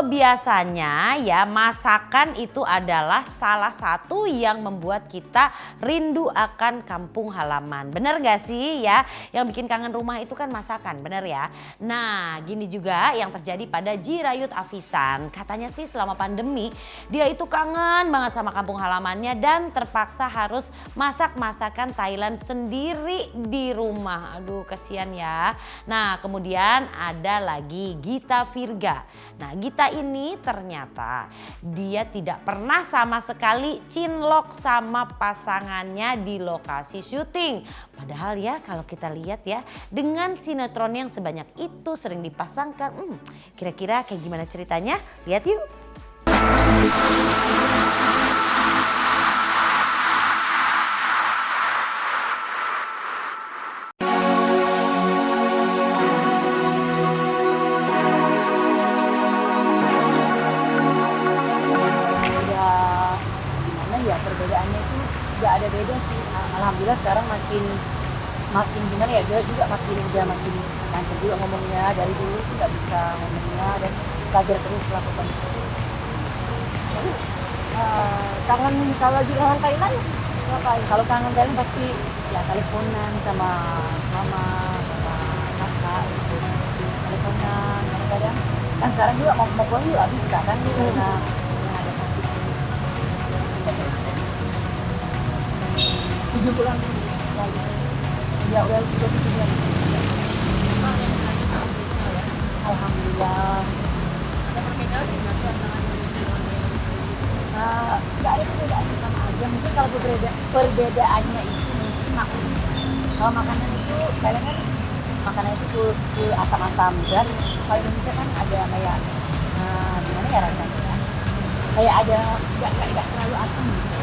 biasanya ya masakan itu adalah salah satu yang membuat kita rindu akan kampung halaman. Bener gak sih ya? Yang bikin kangen rumah itu kan masakan, bener ya? Nah gini juga yang terjadi pada Jirayut Afisan. Katanya sih selama pandemi dia itu kangen banget sama kampung halamannya dan terpaksa harus masak masakan Thailand sendiri di rumah. Aduh kasihan ya. Nah kemudian ada lagi Gita Virga. Nah Gita ini ternyata dia tidak pernah sama sekali cinlok sama pasangannya di lokasi syuting. Padahal ya kalau kita lihat ya dengan sinetron yang sebanyak itu sering dipasangkan. Kira-kira kayak gimana ceritanya? Lihat yuk. Ya perbedaannya itu nggak ada beda sih. Alhamdulillah sekarang makin gimana ya, dia juga makin lancar juga ngomongnya. Dari dulu tuh nggak bisa ngomongnya dan belajar terus melakukan itu. Jadi kangen kalau di kangen Thailand ngapain? Kalau kangen Thailand pasti ya teleponan sama mama sama kakak gitu. Teleponan kadang-kadang kan sekarang juga mau pulang juga bisa kan karena ada COVID. 7 bulan lalu. Ya udah 7 bulan. Alhamdulillah. Ada perbedaan dengan nggak ada perbedaan, sama aja. Mungkin kalau perbedaannya itu mungkin makan. Kalau makanan itu kalian kan makanan itu full asam-asam dan kalau Indonesia kan ada kayak gimana ya rasanya? Kayak ada nggak terlalu asam gitu.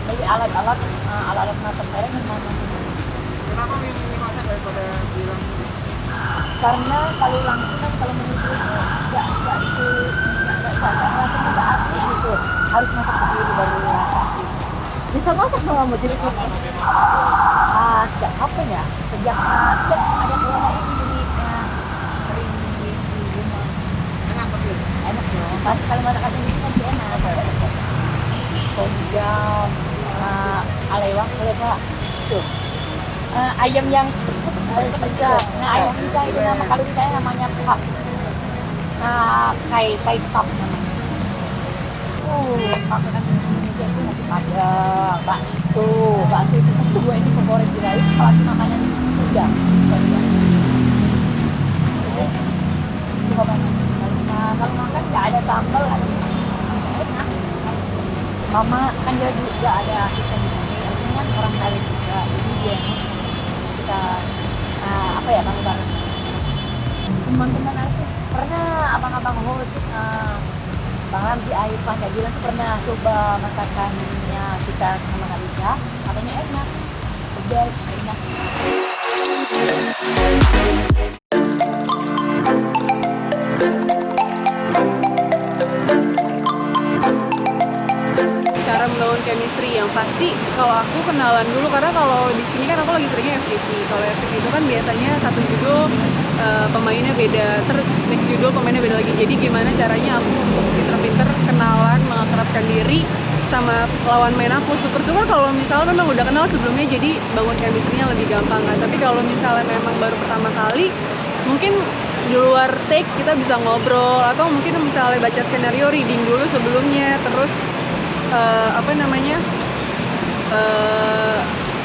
Jadi alat-alat masak Thailand memang. Kenapa milih masak daripada bilang? Karena kalau langsung kan kalau menurut nggak asli gitu. Harus masak sendiri baru masak sih. Bisa masak dong kamu jadi sejak kapan ya? Sejak ada corona ini jadi sering di rumah. Enak tapi Enak dong. Pas kalau masakan sendiri pasti enak. Tom alewang apa tuh ayam yang pecah. Nah ayam pecah itu nama kalau kita namanya pap. Kai sap namanya. Makanan Indonesia itu nasi padang, bakso itu kedua ini favorit kita. Apalagi makanan Sunda. Suka banget. Kalau makan nggak ada sambal, enak. Mama kan dia juga ada asisten di sini, asisten kan orang Thailand juga, jadi dia kita bareng-bareng. Teman-teman artis pernah abang-abang host, Bang Ramzi, Aifan, Kak Gilang tuh pernah coba masakannya kita sama Kalisa, katanya enak, pedas, enak. Membangun chemistry yang pasti kalau aku kenalan dulu karena kalau di sini kan aku lagi seringnya FTV. Kalau FTV itu kan biasanya satu judul pemainnya beda, terus next judul pemainnya beda lagi. Jadi gimana caranya aku untuk pinter-pinter kenalan, mengakrabkan diri sama lawan main aku. Syukur-syukur kalau misalnya memang udah kenal sebelumnya jadi bangun chemistry-nya lebih gampang kan. Tapi kalau misalnya memang baru pertama kali mungkin di luar take kita bisa ngobrol atau mungkin misalnya baca skenario reading dulu sebelumnya terus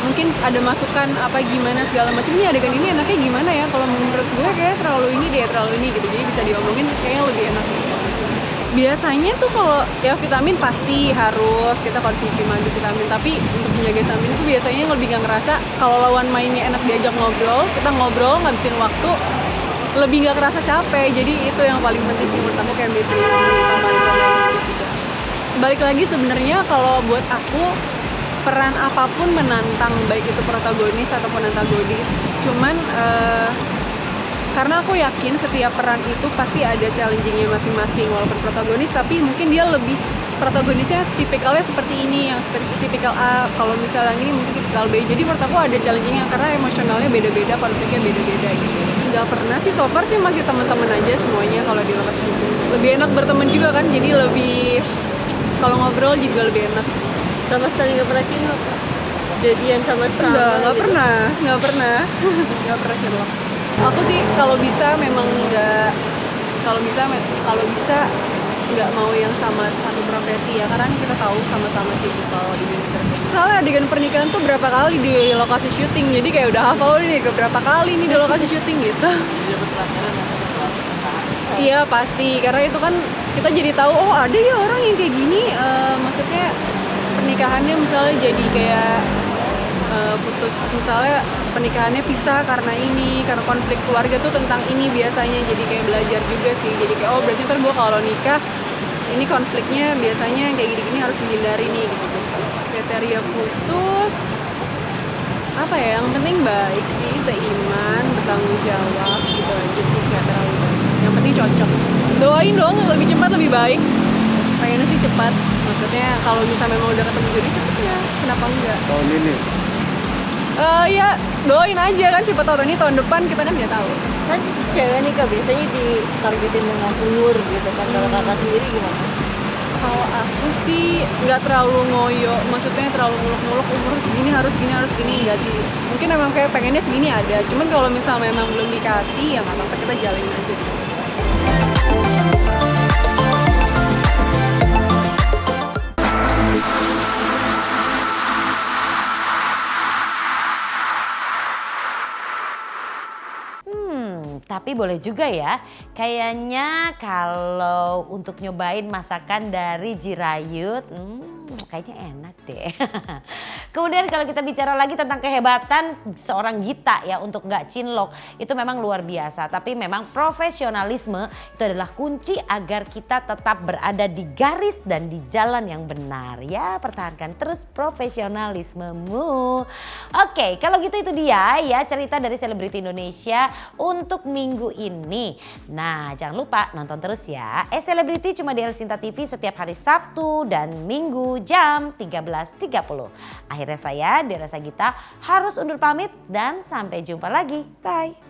mungkin ada masukan apa gimana segala macam, ini adegan ini enaknya gimana ya, kalau menurut gue kayak terlalu ini gitu, jadi bisa diomongin kayaknya lebih enak gitu. Biasanya tuh kalau ya vitamin pasti harus kita konsumsi vitamin, tapi untuk menjaga stamina itu biasanya lebih gak ngerasa kalau lawan mainnya enak diajak ngobrol, kita ngobrol ngabisin waktu lebih gak kerasa capek, jadi itu yang paling penting sih menurut aku chemistry di pemain-pemain gitu. Balik lagi sebenarnya kalau buat aku peran apapun menantang, baik itu protagonis ataupun antagonis. Cuman karena aku yakin setiap peran itu pasti ada challenging-nya masing-masing, walaupun protagonis tapi mungkin dia lebih protagonisnya tipikalnya seperti ini, yang tipikal A, kalau misalnya ini mungkin tipikal B. Jadi menurut aku ada challenging-nya karena emosionalnya beda-beda, konfliknya beda-beda gitu. nggak pernah sih, so far sih masih teman-teman aja semuanya kalau di lokasi syuting. Lebih enak berteman juga kan, jadi lebih kalau ngobrol juga lebih enak. Sama sekali nggak pernah cinlok Kak? Jadian sama sama Nggak pernah nggak pernah cinlok. Aku sih kalau bisa memang nggak, kalau bisa nggak mau yang sama satu profesi ya, karena kita tahu sama-sama sibuk kalau di dunia entertainment. Soalnya adegan pernikahan tuh berapa kali di lokasi syuting, jadi kayak udah hafal nih ke berapa kali nih di lokasi syuting gitu. Iya pasti, karena itu kan kita jadi tahu oh ada ya orang yang kayak gini, maksudnya pernikahannya misalnya jadi kayak putus, misalnya pernikahannya pisah karena ini, karena konflik keluarga tuh tentang ini biasanya, jadi kayak belajar juga sih, jadi kayak oh berarti ntar gue kalau nikah ini konfliknya biasanya kayak gini-gini harus dihindari nih gitu. Kriteria khusus apa ya, yang penting baik sih, seiman, bertanggung jawab gitu aja sih, nggak terlalu yang penting cocok. Doain dong lebih cepat lebih baik, pengennya sih cepat, maksudnya kalau misalnya memang udah ketemu jodoh cepet ya kenapa enggak. Tahun ini? Ya doain aja kan, siapa tahu ini tahun depan, kita kan nggak tahu. Kan cewek nih Kak biasanya ditargetin dengan umur gitu kan, kalau Kakak sendiri gimana? Kalau aku sih nggak terlalu ngoyo, maksudnya terlalu muluk-muluk umur segini harus gini enggak sih. Mungkin memang kayak pengennya segini ada, cuman kalau misalnya memang belum dikasih ya nggak apa-apa, kita jalanin aja gitu. Tapi boleh juga ya, kayaknya kalau untuk nyobain masakan dari Jirayut, kayaknya enak deh. Kemudian kalau kita bicara lagi tentang kehebatan seorang Gita ya untuk nggak cinlok, itu memang luar biasa. Tapi memang profesionalisme itu adalah kunci agar kita tetap berada di garis dan di jalan yang benar. Ya, pertahankan terus profesionalismemu. Oke, kalau gitu itu dia ya cerita dari selebriti Indonesia untuk minggu ini. Nah, jangan lupa nonton terus ya. Selebriti cuma di El Sinta TV setiap hari Sabtu dan Minggu jam 13.30. Akhirnya saya, Dera Sagita, harus undur pamit dan sampai jumpa lagi. Bye.